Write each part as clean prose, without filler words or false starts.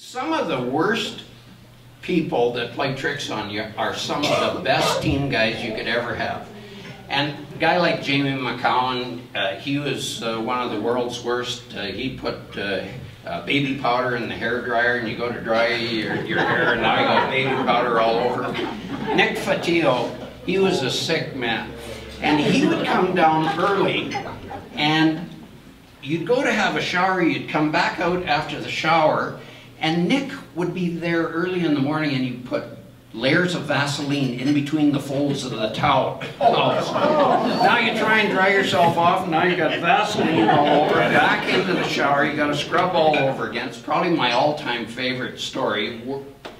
Some of the worst people that play tricks on you are some of the best team guys you could ever have. And a guy like Jamie McCowan, he was one of the world's worst. He put baby powder in the hair dryer, and you go to dry your hair, and now you got baby powder all over. Nick Fatio, he was a sick man. And he would come down early, and you'd go to have a shower, you'd come back out after the shower, and Nick would be there early in the morning, and you'd put layers of Vaseline in between the folds of the towel. Now you try and dry yourself off, and now you got Vaseline all over. Back into the shower, you got to scrub all over again. It's probably my all-time favorite story.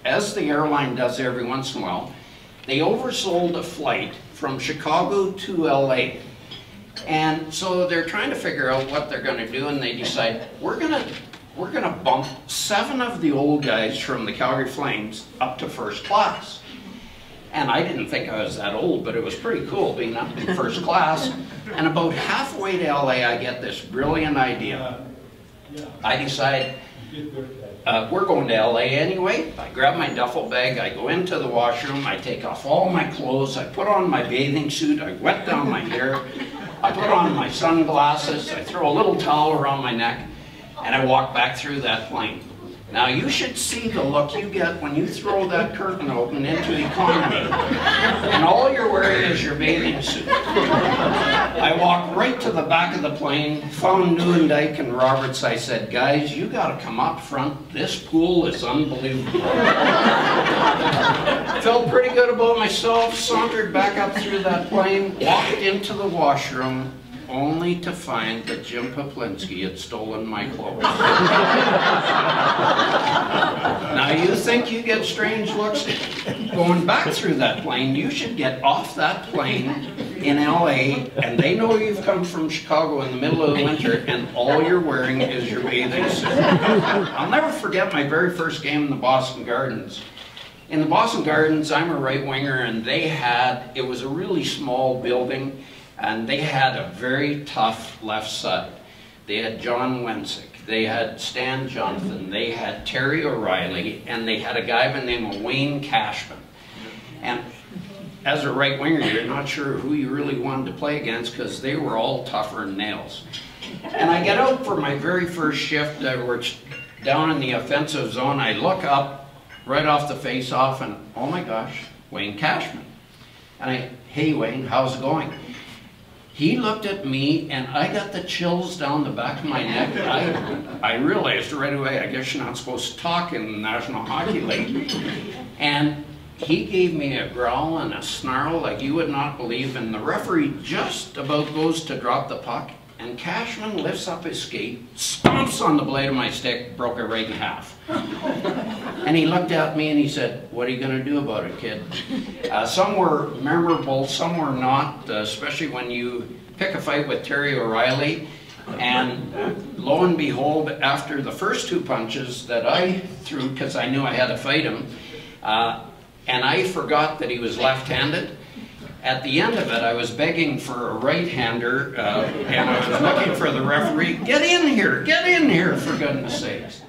As the airline does every once in a while, they oversold a flight from Chicago to LA. And so they're trying to figure out what they're going to do, and they decide, we're gonna bump 7 of the old guys from the Calgary Flames up to first class. And I didn't think I was that old, but it was pretty cool being up in first class. And about halfway to LA, I get this brilliant idea. I decide, we're going to LA anyway. I grab my duffel bag, I go into the washroom, I take off all my clothes, I put on my bathing suit, I wet down my hair, I put on my sunglasses, I throw a little towel around my neck, and I walk back through that plane. Now you should see the look you get when you throw that curtain open into economy, and all you're wearing is your bathing suit. I walked right to the back of the plane, found Newendike and Roberts. I said, guys, you gotta come up front. This pool is unbelievable. Felt pretty good about myself, sauntered back up through that plane, walked into the washroom, only to find that Jim Poplinski had stolen my clothes. Now you think you get strange looks going back through that plane. You should get off that plane in LA, and they know you've come from Chicago in the middle of the winter, and all you're wearing is your bathing suit. I'll never forget my very first game in the Boston Gardens. In the Boston Gardens, I'm a right winger, and it was a really small building, and they had a very tough left side. They had John Wensick, they had Stan Jonathan, they had Terry O'Reilly, and they had a guy by the name of Wayne Cashman. And as a right winger, you're not sure who you really wanted to play against because they were all tougher than nails. And I get out for my very first shift, we're down in the offensive zone. I look up right off the face-off, and oh my gosh, Wayne Cashman. And hey Wayne, how's it going? He looked at me, and I got the chills down the back of my neck. I realized right away, I guess you're not supposed to talk in the National Hockey League. And he gave me a growl and a snarl like you would not believe, and the referee just about goes to drop the puck, and Cashman lifts up his skate, stomps on the blade of my stick, broke it right in half. And he looked at me and he said, what are you going to do about it, kid? Some were memorable, some were not, especially when you pick a fight with Terry O'Reilly. And lo and behold, after the first 2 punches that I threw, because I knew I had to fight him, and I forgot that he was left-handed, at the end of it, I was begging for a right-hander, and I was looking for the referee, get in here, for goodness sakes.